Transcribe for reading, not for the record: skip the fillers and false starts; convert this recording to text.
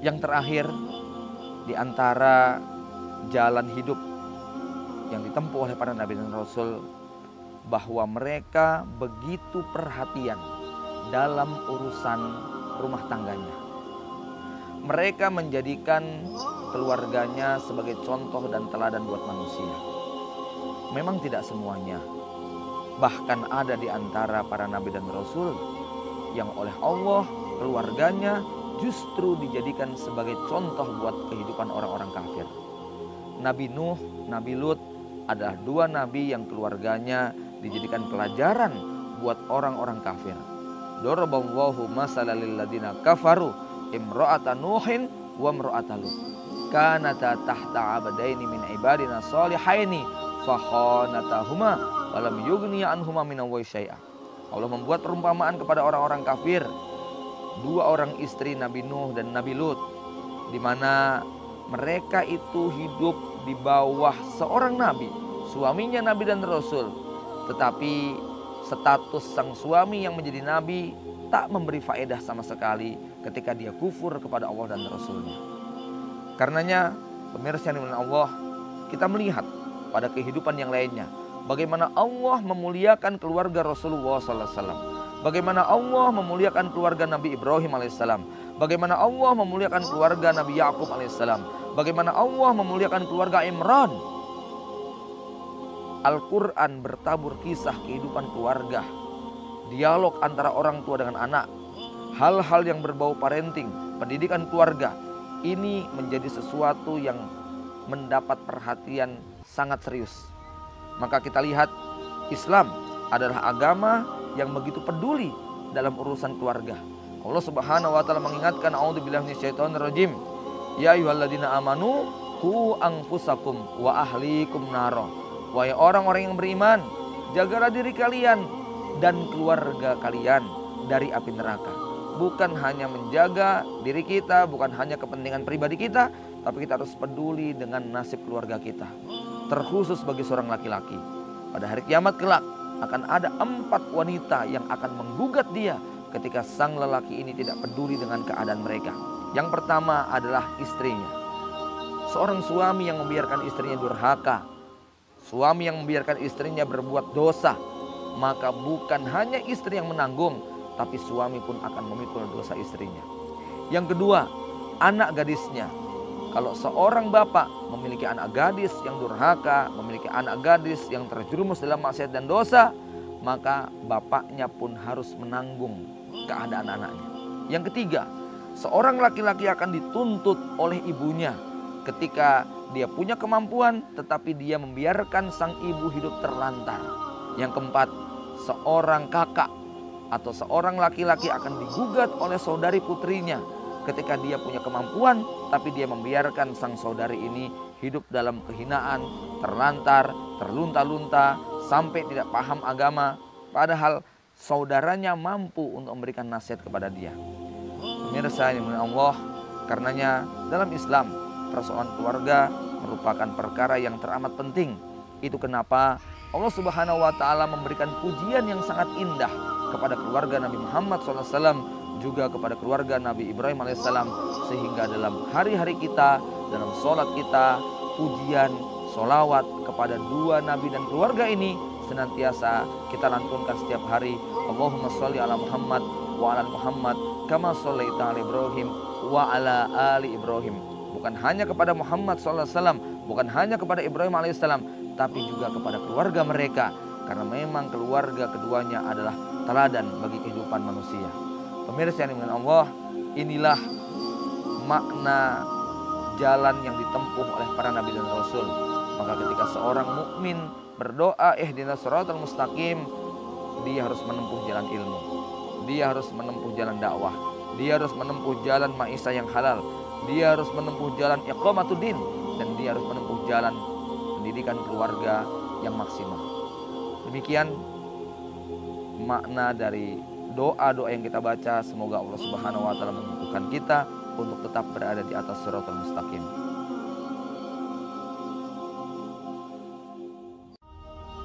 Yang terakhir, di antara jalan hidup yang ditempuh oleh para nabi dan rasul, bahwa mereka begitu perhatian dalam urusan rumah tangganya. Mereka menjadikan keluarganya sebagai contoh dan teladan buat manusia. Memang tidak semuanya. Bahkan ada di antara para nabi dan rasul yang oleh Allah keluarganya justru dijadikan sebagai contoh buat kehidupan orang-orang kafir. Nabi Nuh, Nabi Lut adalah dua nabi yang keluarganya dijadikan pelajaran buat orang-orang kafir. Daraballahu masalan lil ladina kafaru imra'ata Nuhin wa imra'ata Lut. Kanata tahta abadaini min ibadina shalihaini fakhanatahuma wa lam yughniya anhuma minallahi syai'a. Allah membuat perumpamaan kepada orang-orang kafir, dua orang istri Nabi Nuh dan Nabi Lut, di mana mereka itu hidup di bawah seorang nabi, suaminya nabi dan rasul. Tetapi status sang suami yang menjadi nabi tak memberi faedah sama sekali ketika dia kufur kepada Allah dan Rasulnya. Karenanya pemirsa yang dimuliakan Allah, kita melihat pada kehidupan yang lainnya bagaimana Allah memuliakan keluarga Rasulullah SAW, bagaimana Allah memuliakan keluarga Nabi Ibrahim alaihissalam, bagaimana Allah memuliakan keluarga Nabi Yakub alaihissalam, bagaimana Allah memuliakan keluarga Imran. Al-Quran bertabur kisah kehidupan keluarga, dialog antara orang tua dengan anak, hal-hal yang berbau parenting, pendidikan keluarga. Ini menjadi sesuatu yang mendapat perhatian sangat serius. Maka kita lihat Islam adalah agama yang begitu peduli dalam urusan keluarga. Allah Subhanahu wa taala mengingatkan, a'udzubillahi minasyaitonirrajim, ya ayyuhalladzina amanu qu anfusakum wa ahlikum naro. Wahai orang-orang yang beriman, jagalah diri kalian dan keluarga kalian dari api neraka. Bukan hanya menjaga diri kita, bukan hanya kepentingan pribadi kita, tapi kita harus peduli dengan nasib keluarga kita. Terkhusus bagi seorang laki-laki, pada hari kiamat kelak akan ada 4 wanita yang akan menggugat dia ketika sang lelaki ini tidak peduli dengan keadaan mereka. Yang pertama adalah istrinya. Seorang suami yang membiarkan istrinya durhaka, suami yang membiarkan istrinya berbuat dosa, maka bukan hanya istri yang menanggung, tapi suami pun akan memikul dosa istrinya. Yang kedua, anak gadisnya. Kalau seorang bapak memiliki anak gadis yang durhaka, memiliki anak gadis yang terjerumus dalam maksiat dan dosa, maka bapaknya pun harus menanggung keadaan anaknya. Yang ketiga, seorang laki-laki akan dituntut oleh ibunya ketika dia punya kemampuan tetapi dia membiarkan sang ibu hidup terlantar. Yang keempat, seorang kakak atau seorang laki-laki akan digugat oleh saudari putrinya ketika dia punya kemampuan tapi dia membiarkan sang saudari ini hidup dalam kehinaan, terlantar, terlunta-lunta, sampai tidak paham agama, padahal saudaranya mampu untuk memberikan nasihat kepada dia. Pemirsa yang dimuliakan Allah, karenanya dalam Islam persoalan keluarga merupakan perkara yang teramat penting. Itu kenapa Allah Subhanahu wa taala memberikan pujian yang sangat indah kepada keluarga Nabi Muhammad SAW, juga kepada keluarga Nabi Ibrahim alaihissalam, sehingga dalam hari-hari kita, dalam sholat kita, pujian, sholawat kepada dua nabi dan keluarga ini senantiasa kita lantunkan setiap hari. Allahumma sholli ala Muhammad wa ala Muhammad kama shollaita ala Ibrahim wa ala ali Ibrahim. Bukan hanya kepada Muhammad SAW, bukan hanya kepada Ibrahim alaihissalam, tapi juga kepada keluarga mereka, karena memang keluarga keduanya adalah teladan bagi kehidupan manusia. Pemirsa yang dimuliakan Allah, inilah makna jalan yang ditempuh oleh para nabi dan rasul. Maka ketika seorang mukmin berdoa ihdinas shiratal mustaqim, dia harus menempuh jalan ilmu, dia harus menempuh jalan dakwah, dia harus menempuh jalan maisha yang halal, dia harus menempuh jalan iqamatuddin, dan dia harus menempuh jalan pendidikan keluarga yang maksimal. Demikian makna dari doa-doa yang kita baca. Semoga Allah Subhanahu wa taala memampukan kita untuk tetap berada di atas shiratal mustaqim.